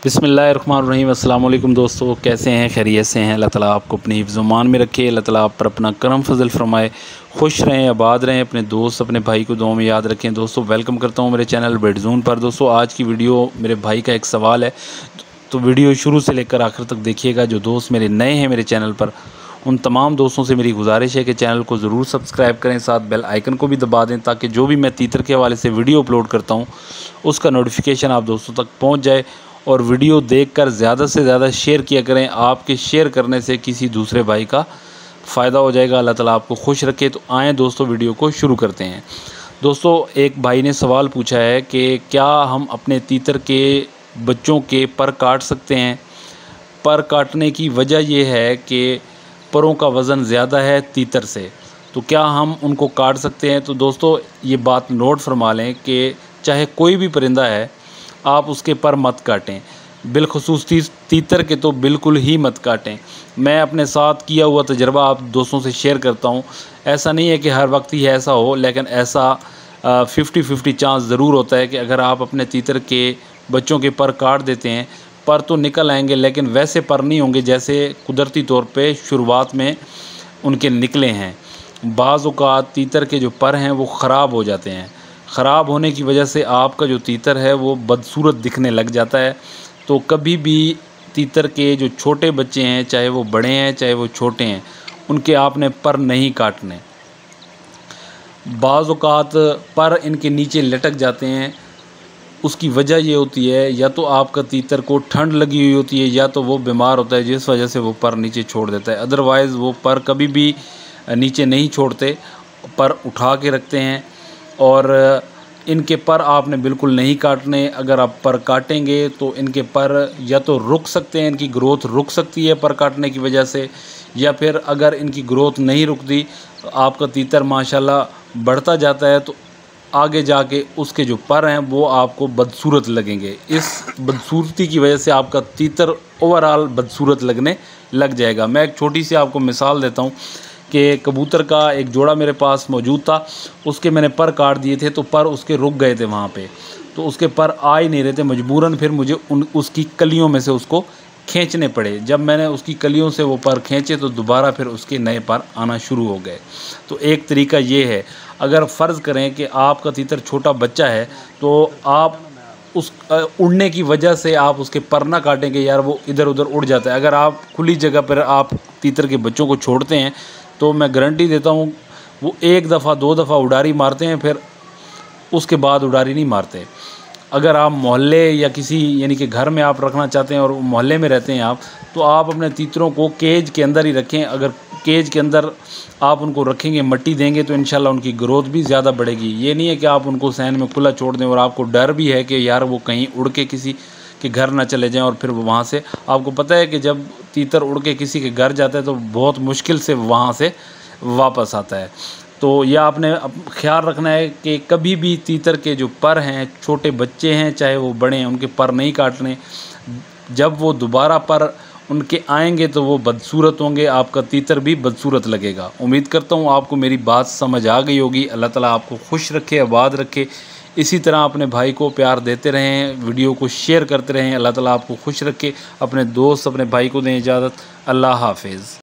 बिस्मिल्लाहिर्रहमानिर्रहीम। अस्सलाम वालेकुम दोस्तों, कैसे हैं? खैरियत से हैं? अल्लाह ताला आपको अपनी हिफ्ज़-ओ-मान में रखे। अल्लाह ताला आप पर अपना करम फजल फरमाए। खुश रहें, आबाद रहें। अपने दोस्त अपने भाई को दुआ में याद रखें। दोस्तों वेलकम करता हूं मेरे चैनल बेडजोन पर। दोस्तों आज की वीडियो मेरे भाई का एक सवाल है, तो वीडियो शुरू से लेकर आखिर तक देखिएगा। जो दोस्त मेरे नए हैं मेरे चैनल पर, उन तमाम दोस्तों से मेरी गुजारिश है कि चैनल को ज़रूर सब्सक्राइब करें, साथ बेल आइकन को भी दबा दें, ताकि जो भी मैं तीतर के हवाले से वीडियो अपलोड करता हूं उसका नोटिफिकेशन आप दोस्तों तक पहुंच जाए। और वीडियो देखकर ज़्यादा से ज़्यादा शेयर किया करें। आपके शेयर करने से किसी दूसरे भाई का फ़ायदा हो जाएगा। अल्लाह ताला आपको खुश रखे। तो आएँ दोस्तों वीडियो को शुरू करते हैं। दोस्तों एक भाई ने सवाल पूछा है कि क्या हम अपने तीतर के बच्चों के पर काट सकते हैं? पर काटने की वजह यह है कि परों का वज़न ज़्यादा है तीतर से, तो क्या हम उनको काट सकते हैं? तो दोस्तों ये बात नोट फरमा लें कि चाहे कोई भी परिंदा है, आप उसके पर मत काटें। बिलखुसूस तीतर के तो बिल्कुल ही मत काटें। मैं अपने साथ किया हुआ तजर्बा आप दोस्तों से शेयर करता हूँ। ऐसा नहीं है कि हर वक्त ही ऐसा हो, लेकिन ऐसा 50-50 चांस ज़रूर होता है कि अगर आप अपने तीतर के बच्चों के पर काट देते हैं, पर तो निकल आएंगे लेकिन वैसे पर नहीं होंगे जैसे कुदरती तौर पे शुरुआत में उनके निकले हैं। बाज़ औक़ात तीतर के जो पर हैं वो ख़राब हो जाते हैं। ख़राब होने की वजह से आपका जो तीतर है वो बदसूरत दिखने लग जाता है। तो कभी भी तीतर के जो छोटे बच्चे हैं, चाहे वो बड़े हैं चाहे वो छोटे हैं, उनके आपने पर नहीं काटने। बाज़ औक़ात पर इनके नीचे लटक जाते हैं। उसकी वजह ये होती है, या तो आपका तीतर को ठंड लगी हुई होती है, या तो वो बीमार होता है जिस वजह से वो पर नीचे छोड़ देता है। अदरवाइज़ वो पर कभी भी नीचे नहीं छोड़ते, पर उठा के रखते हैं। और इनके पर आपने बिल्कुल नहीं काटने। अगर आप पर काटेंगे तो इनके पर या तो रुक सकते हैं, इनकी ग्रोथ रुक सकती है पर काटने की वजह से, या फिर अगर इनकी ग्रोथ नहीं रुकती तो आपका तीतर माशाल्लाह बढ़ता जाता है, तो आगे जाके उसके जो पर हैं वो आपको बदसूरत लगेंगे। इस बदसूरती की वजह से आपका तीतर ओवरऑल बदसूरत लगने लग जाएगा। मैं एक छोटी सी आपको मिसाल देता हूँ कि कबूतर का एक जोड़ा मेरे पास मौजूद था। उसके मैंने पर काट दिए थे, तो पर उसके रुक गए थे वहाँ पे, तो उसके पर आ ही नहीं रहे थे। मजबूरन फिर मुझे उसकी कलियों में से उसको खींचने पड़े। जब मैंने उसकी कलियों से वो पर खींचे तो दोबारा फिर उसके नए पर आना शुरू हो गए। तो एक तरीका ये है, अगर फ़र्ज़ करें कि आपका तीतर छोटा बच्चा है, तो आप उस उड़ने की वजह से आप उसके पर ना काटेंगे, यार वो इधर उधर उड़ जाता है। अगर आप खुली जगह पर आप तीतर के बच्चों को छोड़ते हैं तो मैं गारंटी देता हूँ वो एक दफ़ा 2 दफ़ा उड़ारी मारते हैं, फिर उसके बाद उड़ारी नहीं मारते। अगर आप मोहल्ले या किसी यानी कि घर में आप रखना चाहते हैं और मोहल्ले में रहते हैं आप, तो आप अपने तीतरों को केज के अंदर ही रखें। अगर केज के अंदर आप उनको रखेंगे, मट्टी देंगे, तो इंशाल्लाह उनकी ग्रोथ भी ज़्यादा बढ़ेगी। ये नहीं है कि आप उनको सहन में खुला छोड़ दें और आपको डर भी है कि यार वो कहीं उड़ के किसी के घर ना चले जाएं, और फिर वहाँ से आपको पता है कि जब तीतर उड़ के किसी के घर जाता है तो बहुत मुश्किल से वहाँ से वापस आता है। तो यह आपने ख्याल रखना है कि कभी भी तीतर के जो पर हैं, छोटे बच्चे हैं चाहे वो बड़े हैं, उनके पर नहीं काटने। जब वो दोबारा पर उनके आएंगे तो वो बदसूरत होंगे, आपका तीतर भी बदसूरत लगेगा। उम्मीद करता हूँ आपको मेरी बात समझ आ गई होगी। अल्लाह ताला आपको खुश रखे, आबाद रखे। इसी तरह अपने भाई को प्यार देते रहें, वीडियो को शेयर करते रहें। अल्लाह ताला आपको खुश रखे। अपने दोस्त अपने भाई को दें इजाज़त। अल्लाह हाफिज़।